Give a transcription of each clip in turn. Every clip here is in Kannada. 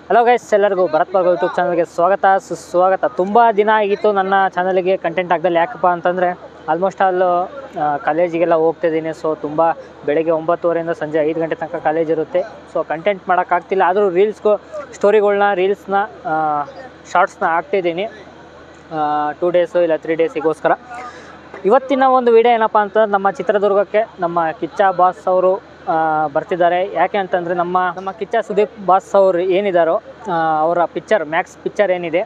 ಹಲೋ ಗೈಸ್, ಎಲ್ಲರಿಗೂ ಭರತ್ ಭಾಗವ್ ಯೂಟ್ಯೂಬ್ ಚಾನಲ್ಗೆ ಸ್ವಾಗತ ಸುಸ್ವಾಗತ. ತುಂಬ ದಿನ ಆಗಿತ್ತು ನನ್ನ ಚಾನಲ್ಗೆ ಕಂಟೆಂಟ್ ಆಗ್ದಲ್ಲಿ. ಯಾಕಪ್ಪ ಅಂತಂದರೆ ಆಲ್ಮೋಸ್ಟ್ ಆಲ್ ಕಾಲೇಜಿಗೆಲ್ಲ ಹೋಗ್ತಿದ್ದೀನಿ. ಸೊ ತುಂಬ ಬೆಳಗ್ಗೆ 9:30 ಸಂಜೆ 5 ಗಂಟೆ ತನಕ ಕಾಲೇಜ್ ಇರುತ್ತೆ. ಸೊ ಕಂಟೆಂಟ್ ಮಾಡೋಕ್ಕಾಗ್ತಿಲ್ಲ. ಆದರೂ ರೀಲ್ಸ್ನ ಶಾರ್ಟ್ಸ್ನ ಹಾಕ್ತಿದ್ದೀನಿ 2 ಡೇಸು ಇಲ್ಲ 3 ಡೇಸಿಗೋಸ್ಕರ. ಇವತ್ತಿನ ಒಂದು ವಿಡಿಯೋ ಏನಪ್ಪ ಅಂತಂದ್ರೆ, ನಮ್ಮ ಚಿತ್ರದುರ್ಗಕ್ಕೆ ನಮ್ಮ ಕಿಚ್ಚ ಬಾಸ್ ಅವರು ಬರ್ತಿದ್ದಾರೆ. ಯಾಕೆ ಅಂತಂದರೆ ನಮ್ಮ ಕಿಚ್ಚ ಸುದೀಪ್ ಬಾಸ್ ಅವರು ಏನಿದ್ದಾರೋ ಅವರ ಪಿಕ್ಚರ್ ಮ್ಯಾಕ್ಸ್ ಪಿಕ್ಚರ್ ಏನಿದೆ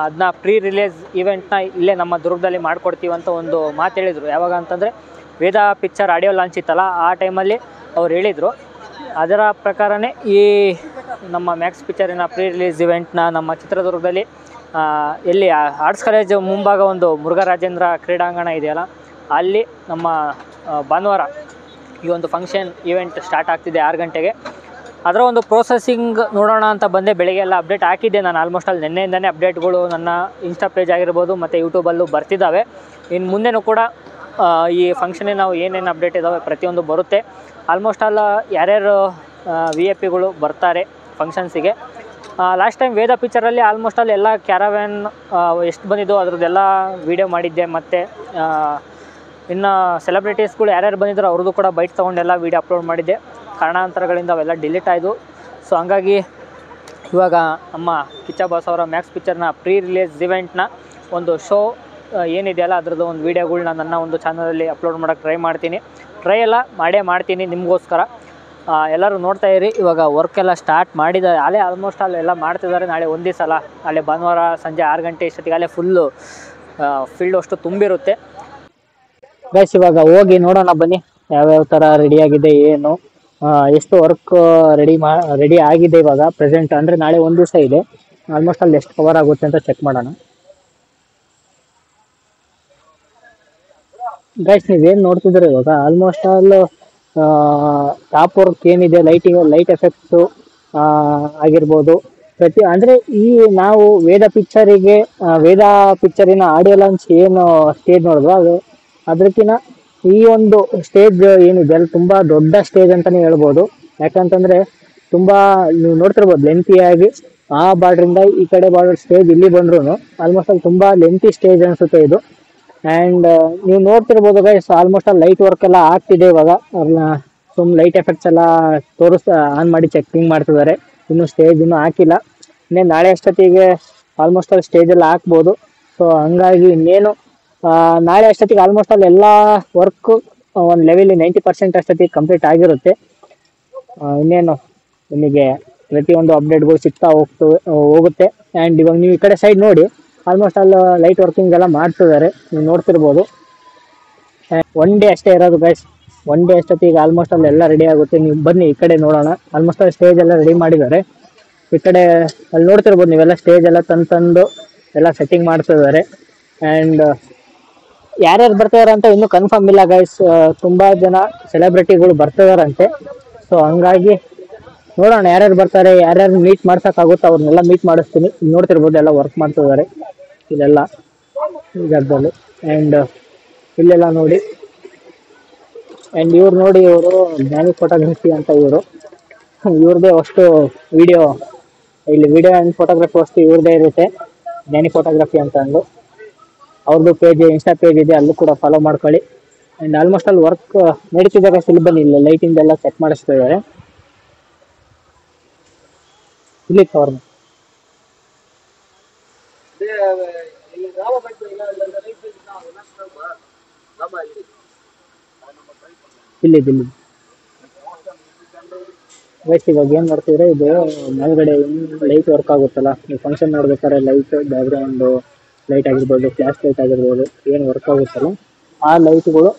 ಅದನ್ನ ಪ್ರೀ ರಿಲೀಸ್ ಈವೆಂಟ್ನ ಇಲ್ಲೇ ನಮ್ಮ ದುರ್ಗದಲ್ಲಿ ಮಾಡಿಕೊಡ್ತೀವಿ ಅಂತ ಒಂದು ಮಾತು ಹೇಳಿದರು. ಯಾವಾಗ ಅಂತಂದರೆ ವೇದ ಪಿಕ್ಚರ್ ಆಡಿಯೋ ಲಾಂಚ್ ಇತ್ತಲ್ಲ, ಆ ಟೈಮಲ್ಲಿ ಅವ್ರು ಹೇಳಿದರು. ಅದರ ಪ್ರಕಾರನೇ ಈ ನಮ್ಮ ಮ್ಯಾಕ್ಸ್ ಪಿಕ್ಚರಿನ ಪ್ರೀ ರಿಲೀಸ್ ಇವೆಂಟ್ನ ನಮ್ಮ ಚಿತ್ರದುರ್ಗದಲ್ಲಿ ಎಲ್ಲಿ ಆರ್ಟ್ಸ್ ಕಾಲೇಜ್ ಮುಂಭಾಗ ಒಂದು ಮುರುಘರಾಜೇಂದ್ರ ಕ್ರೀಡಾಂಗಣ ಇದೆಯಲ್ಲ, ಅಲ್ಲಿ ನಮ್ಮ ಭಾನುವಾರ ಈ ಒಂದು ಫಂಕ್ಷನ್ ಈವೆಂಟ್ ಸ್ಟಾರ್ಟ್ ಆಗ್ತಿದೆ 6 ಗಂಟೆಗೆ. ಅದರ ಒಂದು ಪ್ರೋಸೆಸಿಂಗ್ ನೋಡೋಣ ಅಂತ ಬಂದೆ. ಬೆಳಗ್ಗೆ ಎಲ್ಲ ಅಪ್ಡೇಟ್ ಹಾಕಿದ್ದೆ ನಾನು. ಆಲ್ಮೋಸ್ಟ್ ಅಲ್ಲಿ ನಿನ್ನೆಯಿಂದನೇ ಅಪ್ಡೇಟ್ಗಳು ನನ್ನ ಇನ್ಸ್ಟಾ ಪೇಜ್ ಆಗಿರ್ಬೋದು ಮತ್ತು ಯೂಟ್ಯೂಬಲ್ಲೂ ಬರ್ತಿದ್ದಾವೆ. ಇನ್ನು ಮುಂದೆನೂ ಕೂಡ ಈ ಫಂಕ್ಷನಿಗೆ ನಾವು ಏನೇನು ಅಪ್ಡೇಟ್ ಇದ್ದಾವೆ ಪ್ರತಿಯೊಂದು ಬರುತ್ತೆ. ಆಲ್ಮೋಸ್ಟ್ ಆಲ್ ಯಾರ್ಯಾರು VIP ಬರ್ತಾರೆ ಫಂಕ್ಷನ್ಸಿಗೆ. ಲಾಸ್ಟ್ ಟೈಮ್ ವೇದ ಪಿಕ್ಚರಲ್ಲಿ ಆಲ್ಮೋಸ್ಟ್ ಆಲ್ ಎಲ್ಲ ಕ್ಯಾರವ್ಯಾನ್ ಎಷ್ಟು ಬಂದಿದ್ದು ಅದ್ರದ್ದೆಲ್ಲ ವೀಡಿಯೋ ಮಾಡಿದ್ದೆ. ಮತ್ತು ಇನ್ನು ಸೆಲೆಬ್ರಿಟೀಸ್ಗಳು ಯಾರ್ಯಾರು ಬಂದಿದ್ರು ಅವ್ರದ್ದು ಕೂಡ ಬೈಟ್ ತೊಗೊಂಡೆಲ್ಲ ವೀಡಿಯೋ ಅಪ್ಲೋಡ್ ಮಾಡಿದ್ದೆ. ಕಾರಣಾಂತರಗಳಿಂದ ಅವೆಲ್ಲ ಡಿಲೀಟ್ ಆಯಿತು. ಸೊ ಹಂಗಾಗಿ ಇವಾಗ ನಮ್ಮ ಕಿಚ್ಚ ಬಾಸ್ ಅವರ ಮ್ಯಾಕ್ಸ್ ಪಿಕ್ಚರ್ನ ಪ್ರೀ ರಿಲೀಸ್ ಇವೆಂಟ್ನ ಒಂದು ಶೋ ಏನಿದೆಯಲ್ಲ ಅದ್ರದ್ದು ಒಂದು ವೀಡಿಯೋಗಳ್ನ ನನ್ನ ಒಂದು ಚಾನಲಲ್ಲಿ ಅಪ್ಲೋಡ್ ಮಾಡೋಕ್ಕೆ ಟ್ರೈ ಎಲ್ಲ ಮಾಡ್ತೀನಿ ನಿಮಗೋಸ್ಕರ. ಎಲ್ಲರೂ ನೋಡ್ತಾ ಇರಿ. ಇವಾಗ ವರ್ಕೆಲ್ಲ ಸ್ಟಾರ್ಟ್ ಮಾಡಿದ್ದಾರೆ. ಅಲ್ಲೇ ಆಲ್ಮೋಸ್ಟ್ ಎಲ್ಲ ಮಾಡ್ತಿದ್ದಾರೆ. ನಾಳೆ ಒಂದು ದಿವಸ ಅಲ್ಲ, ಅಲ್ಲೇ ಭಾನುವಾರ ಸಂಜೆ 6 ಗಂಟೆ ಇಷ್ಟೊತ್ತಿಗೆ ಅಲ್ಲೇ ಫುಲ್ಲು ಫೀಲ್ಡ್ ಅಷ್ಟು ತುಂಬಿರುತ್ತೆ. ಗೈಸ್, ಇವಾಗ ಹೋಗಿ ನೋಡೋಣ ಬನ್ನಿ ಯಾವ್ಯಾವ ಥರ ರೆಡಿಯಾಗಿದೆ, ಏನು ಎಷ್ಟು ವರ್ಕ್ ರೆಡಿ ಆಗಿದೆ ಇವಾಗ ಪ್ರೆಸೆಂಟ್. ಅಂದರೆ ನಾಳೆ ಒಂದು ದಿವಸ ಇದೆ. ಆಲ್ಮೋಸ್ಟ್ ಅಲ್ಲಿ ಎಷ್ಟು ಕವರ್ ಆಗುತ್ತೆ ಅಂತ ಚೆಕ್ ಮಾಡೋಣ. ಗೈಸ್, ನೀವೇನು ನೋಡ್ತಿದ್ರೆ ಇವಾಗ ಆಲ್ಮೋಸ್ಟ್ ಆಲ್ ಟಾಪ್ ವರ್ಕ್ ಏನಿದೆ, ಲೈಟ್ ಎಫೆಕ್ಟ್ಸು ಆಗಿರ್ಬೋದು ಅಂದರೆ ಈ ನಾವು ವೇದ ಪಿಕ್ಚರಿನ ಆಡಿಯೋ ಲಾಂಚ್ ಏನು ಸ್ಟೇಜ್ ನೋಡಿದ್ವು ಅದಕ್ಕಿಂತ ಈ ಒಂದು ಸ್ಟೇಜ್ ಏನಿದೆ ಅಲ್ಲಿ ತುಂಬ ದೊಡ್ಡ ಸ್ಟೇಜ್ ಅಂತಲೇ ಹೇಳ್ಬೋದು. ಯಾಕಂತಂದರೆ ತುಂಬ ನೀವು ನೋಡ್ತಿರ್ಬೋದು ಲೆಂತಿಯಾಗಿ ಆ ಬಾರ್ಡ್ರಿಂದ ಈ ಕಡೆ ಬಾರ್ಡರ್ ಸ್ಟೇಜ್ ಇಲ್ಲಿ ಬಂದ್ರೂ ಆಲ್ಮೋಸ್ಟ್ ಅಲ್ಲಿ ತುಂಬ ಲೆಂತಿ ಸ್ಟೇಜ್ ಅನಿಸುತ್ತೆ ಇದು. ಆ್ಯಂಡ್ ನೀವು ನೋಡ್ತಿರ್ಬೋದು ಗೈಸ್, ಆಲ್ಮೋಸ್ಟ್ ಅಲ್ಲಿ ಲೈಟ್ ವರ್ಕ್ ಎಲ್ಲ ಆಗ್ತಿದೆ ಇವಾಗ. ಲೈಟ್ ಎಫೆಕ್ಟ್ಸ್ ಎಲ್ಲ ಆನ್ ಮಾಡಿ ಚೆಕಿಂಗ್ ಮಾಡ್ತಿದ್ದಾರೆ. ಇನ್ನು ಸ್ಟೇಜ್ ಇನ್ನೂ ಹಾಕಿಲ್ಲ. ನಾಳೆ ಅಷ್ಟೊತ್ತಿಗೆ ಆಲ್ಮೋಸ್ಟ್ ಅಲ್ಲಿ ಸ್ಟೇಜ್ ಎಲ್ಲ ಹಾಕ್ಬೋದು. ಸೊ ಹಂಗಾಗಿ ಇನ್ನೇನು ನಾಳೆ ಅಷ್ಟೊತ್ತಿಗೆ ಆಲ್ಮೋಸ್ಟ್ ಅಲ್ಲಿ ಎಲ್ಲ ವರ್ಕ್ ಒಂದು ಲೆವೆಲಿ 90% ಅಷ್ಟೊತ್ತಿಗೆ ಕಂಪ್ಲೀಟ್ ಆಗಿರುತ್ತೆ. ಇನ್ನೇನು ನಿಮಗೆ ಪ್ರತಿಯೊಂದು ಅಪ್ಡೇಟ್ಗಳು ಸಿಗ್ತಾ ಹೋಗುತ್ತೆ. ಆ್ಯಂಡ್ ಇವಾಗ ನೀವು ಈ ಕಡೆ ಸೈಡ್ ನೋಡಿ ಆಲ್ಮೋಸ್ಟ್ ಅಲ್ಲಿ ಲೈಟ್ ವರ್ಕಿಂಗ್ ಎಲ್ಲ ಮಾಡ್ತಿದ್ದಾರೆ, ನೀವು ನೋಡ್ತಿರ್ಬೋದು. ಒನ್ ಡೇ ಅಷ್ಟೇ ಇರೋದು ಗೈಸ್. ಒನ್ ಡೇ ಅಷ್ಟೊತ್ತಿಗೆ ಆಲ್ಮೋಸ್ಟ್ ಅಲ್ಲಿ ಎಲ್ಲ ರೆಡಿ ಆಗುತ್ತೆ. ನೀವು ಬನ್ನಿ ಈ ಕಡೆ ನೋಡೋಣ. ಆಲ್ಮೋಸ್ಟ್ ಅಲ್ಲಿ ಸ್ಟೇಜ್ ಎಲ್ಲ ರೆಡಿ ಮಾಡಿದ್ದಾರೆ. ಈ ಕಡೆ ಅಲ್ಲಿ ನೋಡ್ತಿರ್ಬೋದು ನೀವೆಲ್ಲ ಸ್ಟೇಜ್ ಎಲ್ಲ ತಂದು ಎಲ್ಲ ಸೆಟ್ಟಿಂಗ್ ಮಾಡ್ತಿದ್ದಾರೆ. ಆ್ಯಂಡ್ ಯಾರ್ಯಾರು ಬರ್ತಿದಾರೆ ಅಂತ ಇನ್ನೂ ಕನ್ಫರ್ಮ್ ಇಲ್ಲ ಗೈಸ್. ತುಂಬ ಜನ ಸೆಲೆಬ್ರಿಟಿಗಳು ಬರ್ತಿದಾರಂತೆ. ಸೊ ಹಂಗಾಗಿ ನೋಡೋಣ ಯಾರ್ಯಾರು ಬರ್ತಾರೆ, ಯಾರ್ಯಾರು ಮೀಟ್ ಮಾಡ್ಸೋಕ್ಕಾಗುತ್ತೋ ಅವ್ರನ್ನೆಲ್ಲ ಮೀಟ್ ಮಾಡಿಸ್ತೀನಿ. ನೋಡ್ತಿರ್ಬೋದು ಎಲ್ಲ ವರ್ಕ್ ಮಾಡ್ತಿದ್ದಾರೆ ಇದೆಲ್ಲ ಈ ಜಾಗದಲ್ಲಿ. ಆ್ಯಂಡ್ ಇಲ್ಲೆಲ್ಲ ನೋಡಿ. ಆ್ಯಂಡ್ ಇವ್ರು ನೋಡಿ, ಇವರು ಜ್ಞಾನಿ ಫೋಟೋಗ್ರಫಿ ಅಂತ ಇವ್ರದ್ದೇ ಅಷ್ಟು ವಿಡಿಯೋ ಆ್ಯಂಡ್ ಫೋಟೋಗ್ರಫಿ ಅಷ್ಟು ಇವ್ರದ್ದೇ ಇರುತ್ತೆ, ಜ್ಞಾನಿ ಫೋಟೋಗ್ರಫಿ ಅಂತ ಅಂದು. ಅವ್ರದ್ದು ಪೇಜ್ ಇನ್ಸ್ಟಾ ಪೇಜ್ ಇದೆ, ಅಲ್ಲೂ ಕೂಡ ಫಾಲೋ ಮಾಡ್ಕೊಳ್ಳಿ. ಆ್ಯಂಡ್ ಆಲ್ಮೋಸ್ಟ್ ಅಲ್ಲಿ ವರ್ಕ್ ನಡೀತಿದ್ದಾಗ ಇಲ್ಲಿ ಇಲ್ಲ ಲೈಟಿಂದೆಲ್ಲ ಸೆಟ್ ಮಾಡಿಸ್ತಾ ಇದ್ದಾರೆ. ಇಲ್ಲಿ ಕವರ್ ಇಲ್ಲಿ ವೈಸ್ ಇವಾಗ ಏನು ಮಾಡ್ತಿದ್ರೆ, ಇದು ಮೇಲ್ಗಡೆ ಲೈಟ್ ವರ್ಕ್ ಆಗುತ್ತಲ್ಲ, ನೀವು ಫಂಕ್ಷನ್ ನೋಡ್ಬೇಕಾದ್ರೆ ಲೈಟ್ ಬ್ಯಾಕ್ಗ್ರೌಂಡು ಲೈಟ್ ಆಗಿರ್ಬೋದು, ಫ್ಲಾಶ್ ಲೈಟ್ ಆಗಿರ್ಬೋದು, ಏನು ವರ್ಕ್ ಆಗುತ್ತಲ್ಲ ಆ ಲೈಟ್ಗಳು